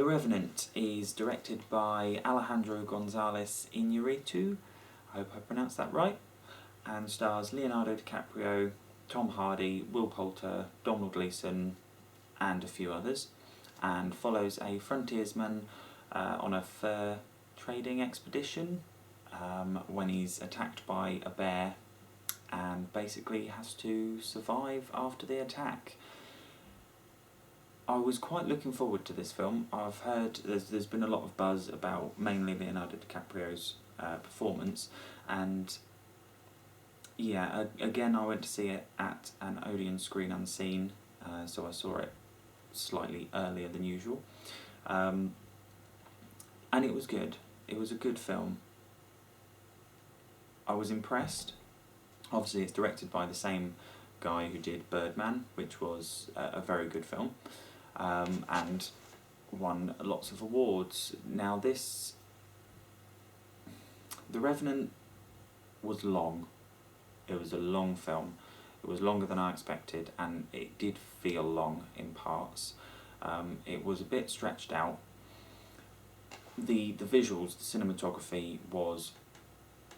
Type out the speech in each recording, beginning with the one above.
Revenant is directed by Alejandro González Iñárritu, I hope I pronounced that right, and stars Leonardo DiCaprio, Tom Hardy, Will Poulter, Domhnall Gleeson, and a few others, and follows a frontiersman on a fur trading expedition when he's attacked by a bear and basically has to survive after the attack. I was quite looking forward to this film. I've heard there's been a lot of buzz about mainly Leonardo DiCaprio's performance, and yeah, again I went to see it at an Odeon screen unseen, so I saw it slightly earlier than usual, and it was good. It was a good film. I was impressed. Obviously it's directed by the same guy who did Birdman, which was a very good film, and won lots of awards. Now The Revenant was long. It was a long film. It was longer than I expected, and it did feel long in parts. It was a bit stretched out. The visuals, the cinematography was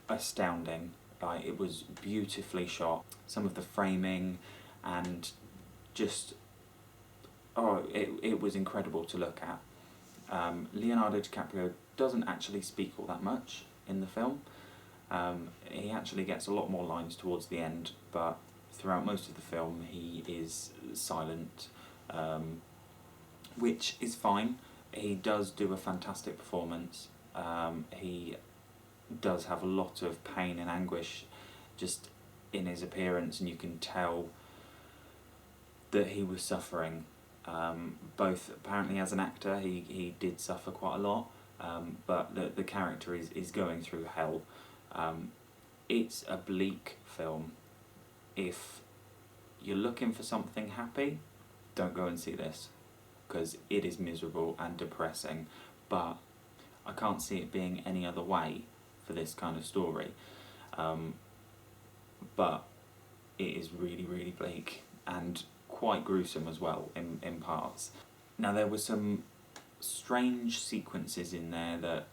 astounding. It was beautifully shot. Some of the framing and just it was incredible to look at. Leonardo DiCaprio doesn't actually speak all that much in the film. He actually gets a lot more lines towards the end, but throughout most of the film he is silent, which is fine. He does do a fantastic performance. He does have a lot of pain and anguish just in his appearance, and you can tell that he was suffering. Both apparently as an actor he did suffer quite a lot, but the character is going through hell. It's a bleak film. If you're looking for something happy, don't go and see this, because it is miserable and depressing, but I can't see it being any other way for this kind of story. But it is really, really bleak and quite gruesome as well in parts. Now there were some strange sequences in there that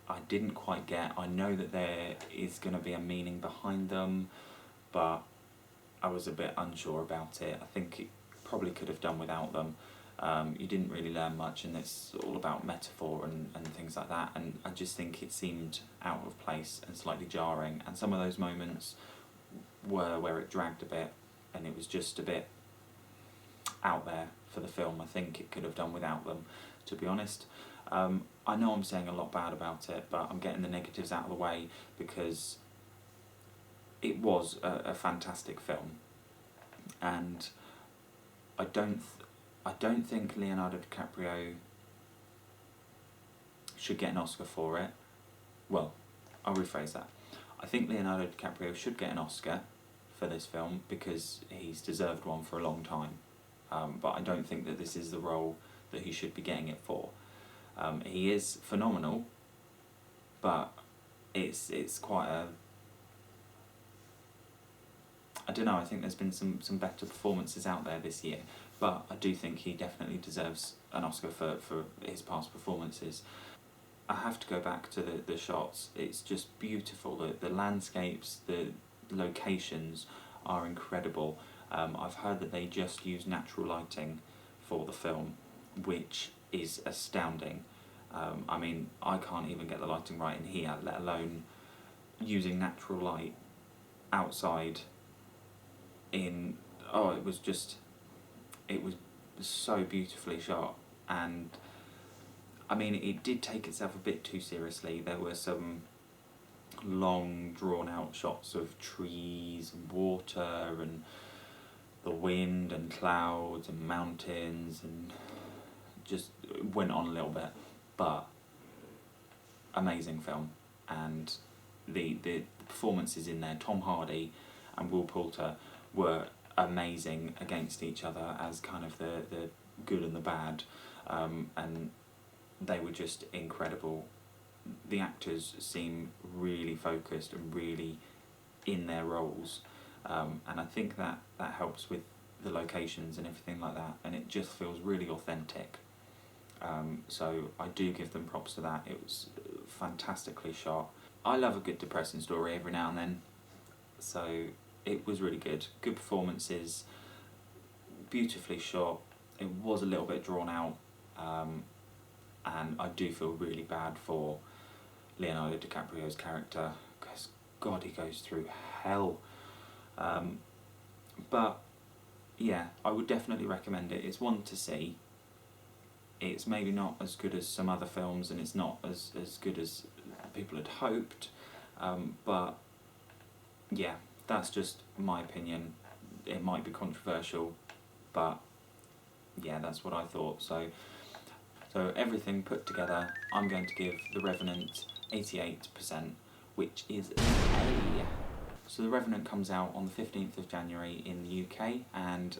I didn't quite get. I know that there is going to be a meaning behind them, but I was a bit unsure about it. I think it probably could have done without them. You didn't really learn much, and it's all about metaphor and things like that, and I just think it seemed out of place and slightly jarring, and some of those moments were where it dragged a bit and it was just a bit out there for the film. I think it could have done without them, to be honest. I know I'm saying a lot bad about it, but I'm getting the negatives out of the way because it was a fantastic film, and I don't think Leonardo DiCaprio should get an Oscar for it. Well, I'll rephrase that. I think Leonardo DiCaprio should get an Oscar for this film because he's deserved one for a long time. But I don't think that this is the role that he should be getting it for. He is phenomenal, but it's quite a... I don't know, I think there's been some better performances out there this year, but I do think he definitely deserves an Oscar for his past performances. I have to go back to the shots. It's just beautiful. The landscapes, the locations are incredible. I've heard that they just use natural lighting for the film, which is astounding. I mean, I can't even get the lighting right in here, let alone using natural light outside in... it was so beautifully shot, and I mean, it did take itself a bit too seriously. There were some long, drawn-out shots of trees and water and the wind and clouds and mountains, and just went on a little bit, but amazing film. And the performances in there, Tom Hardy and Will Poulter were amazing against each other as kind of the good and the bad, and they were just incredible. The actors seem really focused and really in their roles, and I think that helps with the locations and everything like that, and it just feels really authentic. So I do give them props to that. It was fantastically shot. I love a good depressing story every now and then, so it was really good. Good performances, beautifully shot. It was a little bit drawn out, and I do feel really bad for Leonardo DiCaprio's character, because God, he goes through hell. But yeah, I would definitely recommend it. It's one to see. It's maybe not as good as some other films, and it's not as good as people had hoped, but yeah, that's just my opinion. It might be controversial, but yeah, that's what I thought. So everything put together, I'm going to give The Revenant 88%, which is an A. So The Revenant comes out on the 15th of January in the UK, and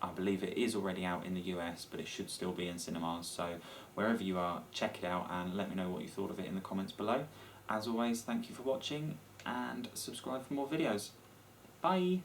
I believe it is already out in the US, but it should still be in cinemas. So wherever you are, check it out and let me know what you thought of it in the comments below. As always, thank you for watching, and subscribe for more videos. Bye!